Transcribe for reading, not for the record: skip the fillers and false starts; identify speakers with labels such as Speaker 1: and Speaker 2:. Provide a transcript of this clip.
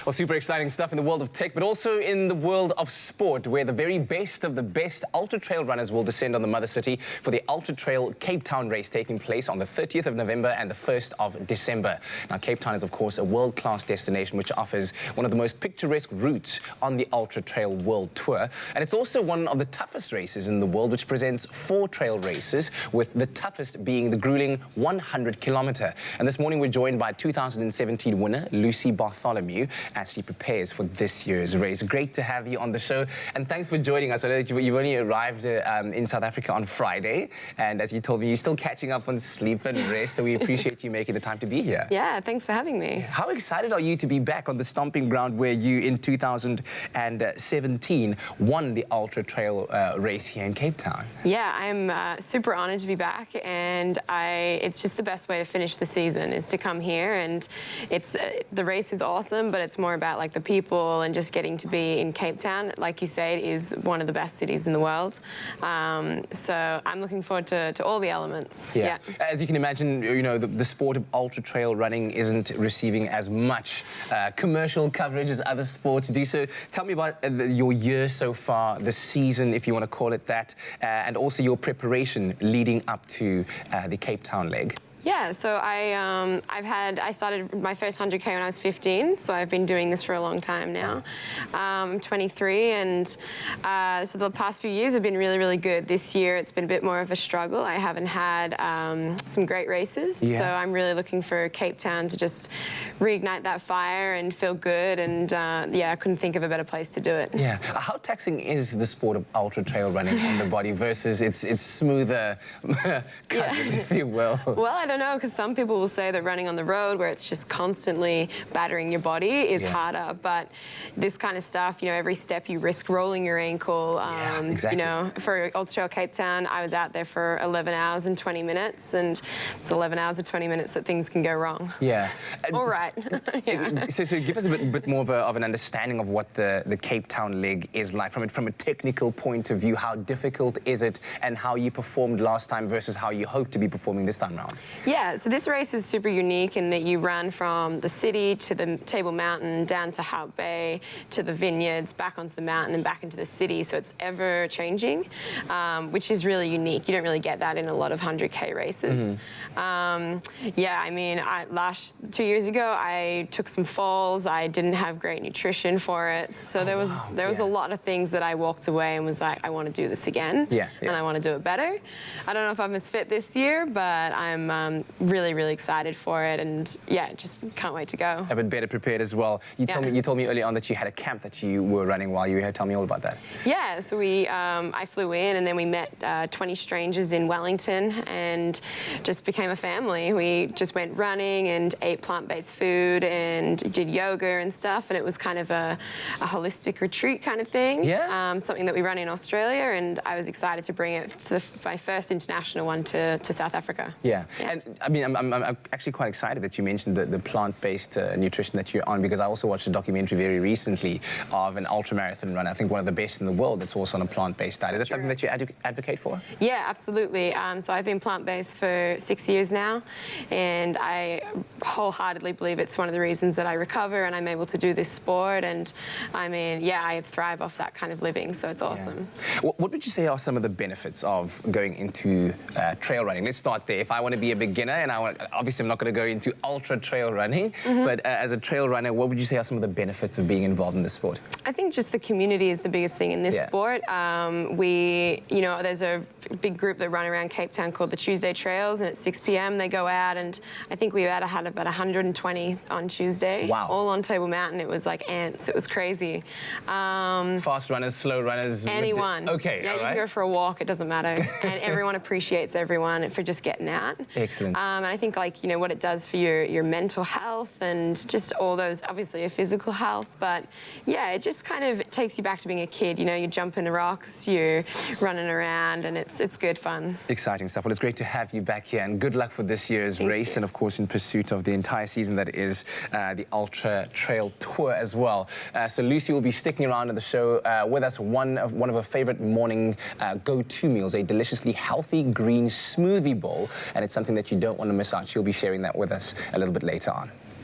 Speaker 1: Well, super exciting stuff in the world of tech, but also in the world of sport, where the very best of the best ultra trail runners will descend on the mother city for the Ultra Trail Cape Town race taking place on the 30th of November and the 1st of December. Now, Cape Town is, of course, a world-class destination which offers one of the most picturesque routes on the Ultra Trail World Tour. And it's also one of the toughest races in the world, which presents 4 trail races, with the toughest being the grueling 100-kilometer. And this morning, we're joined by 2017 winner Lucy Bartholomew as she prepares for this year's race. Great to have you on the show, and thanks for joining us. I know that you've only arrived in South Africa on Friday, and as you told me, you're still catching up on sleep and rest, so we appreciate you making the time to be here.
Speaker 2: Yeah, thanks for having me.
Speaker 1: How excited are you to be back on the stomping ground where you, in 2017, won the Ultra Trail race here in Cape Town?
Speaker 2: Yeah, I'm super honored to be back, and it's just the best way to finish the season is to come here. And it's the race is awesome, but it's more about like the people and just getting to be in Cape Town. Like you say, it is one of the best cities in the world. So I'm looking forward to all the elements.
Speaker 1: Yeah. As you can imagine, you know, the sport of ultra trail running isn't receiving as much commercial coverage as other sports do. So tell me about your year so far, the season, if you want to call it that, and also your preparation leading up to the Cape Town leg.
Speaker 2: Yeah, so I started my first 100K when I was 15, so I've been doing this for a long time now. I'm 23, and so the past few years have been really, really good. This year it's been a bit more of a struggle. I haven't had some great races, so I'm really looking for Cape Town to just reignite that fire and feel good, and yeah, I couldn't think of a better place to do it.
Speaker 1: Yeah. How taxing is the sport of ultra trail running on the body versus its smoother cousin, if you will?
Speaker 2: Well, I don't know, because some people will say that running on the road, where it's just constantly battering your body, is harder. But this kind of stuff, you know, every step you risk rolling your ankle.
Speaker 1: Exactly.
Speaker 2: You know, for Ultra Trail Cape Town, I was out there for 11 hours and 20 minutes, and it's 11 hours and 20 minutes that things can go wrong.
Speaker 1: Yeah.
Speaker 2: All right. Yeah.
Speaker 1: So give us a bit more of an understanding of what the Cape Town leg is like from a technical point of view. How difficult is it, and how you performed last time versus how you hope to be performing this time around?
Speaker 2: Yeah, so this race is super unique in that you run from the city to the Table Mountain, down to Hout Bay, to the vineyards, back onto the mountain and back into the city. So it's ever changing, which is really unique. You don't really get that in a lot of 100K races. Yeah, I mean, 2 years ago, I took some falls. I didn't have great nutrition for it. So there was a lot of things that I walked away and was like, I want to do this again. And I want to do it better. I don't know if I'm as fit this year, but I'm really, really excited for it, and yeah, just can't wait to go.
Speaker 1: A bit better prepared as well. You told me earlier on that you had a camp that you were running while you were here. Tell me all about that.
Speaker 2: Yeah, so I flew in, and then we met 20 strangers in Wellington and just became a family. We just went running and ate plant-based food and did yoga and stuff, and it was kind of a holistic retreat kind of thing. Something that we run in Australia, and I was excited to bring it to my first international one to South Africa.
Speaker 1: And I mean, I'm actually quite excited that you mentioned the plant-based nutrition that you're on, because I also watched a documentary very recently of an ultra-marathon runner, I think one of the best in the world, that's also on a plant-based diet. Is that something that you advocate for? Yeah,
Speaker 2: absolutely. So I've been plant-based for 6 years now, and I wholeheartedly believe it's one of the reasons that I recover and I'm able to do this sport. And I mean, yeah, I thrive off that kind of living, so it's awesome.
Speaker 1: What would you say are some of the benefits of going into trail running? Let's start there. If I want to be a beginner, and obviously I'm not going to go into ultra trail running, but as a trail runner, what would you say are some of the benefits of being involved in this sport?
Speaker 2: I think just the community is the biggest thing in this sport. You know, there's a big group that run around Cape Town called the Tuesday Trails, and at 6 p.m. they go out, and I think we had about 120 on Tuesday.
Speaker 1: Wow.
Speaker 2: All on Table Mountain. It was like ants. It was crazy.
Speaker 1: Fast runners, slow runners?
Speaker 2: Anyone.
Speaker 1: Okay,
Speaker 2: yeah, you can go for a walk, it doesn't matter. And everyone appreciates everyone for just getting out.
Speaker 1: Excellent.
Speaker 2: And I think, like, you know, what it does for your mental health and just all those, obviously your physical health, but yeah, it just kind of takes you back to being a kid. You know, you jump into rocks, you're running around, and it's good fun. Exciting
Speaker 1: stuff. Well, it's great to have you back here, and good luck for this year's race, and of course in pursuit of the entire season that is the Ultra Trail Tour as well. So Lucy will be sticking around in the show with us. One of her favorite morning go-to meals, a deliciously healthy green smoothie bowl, and it's something that you don't want to miss out. She'll be sharing that with us a little bit later on.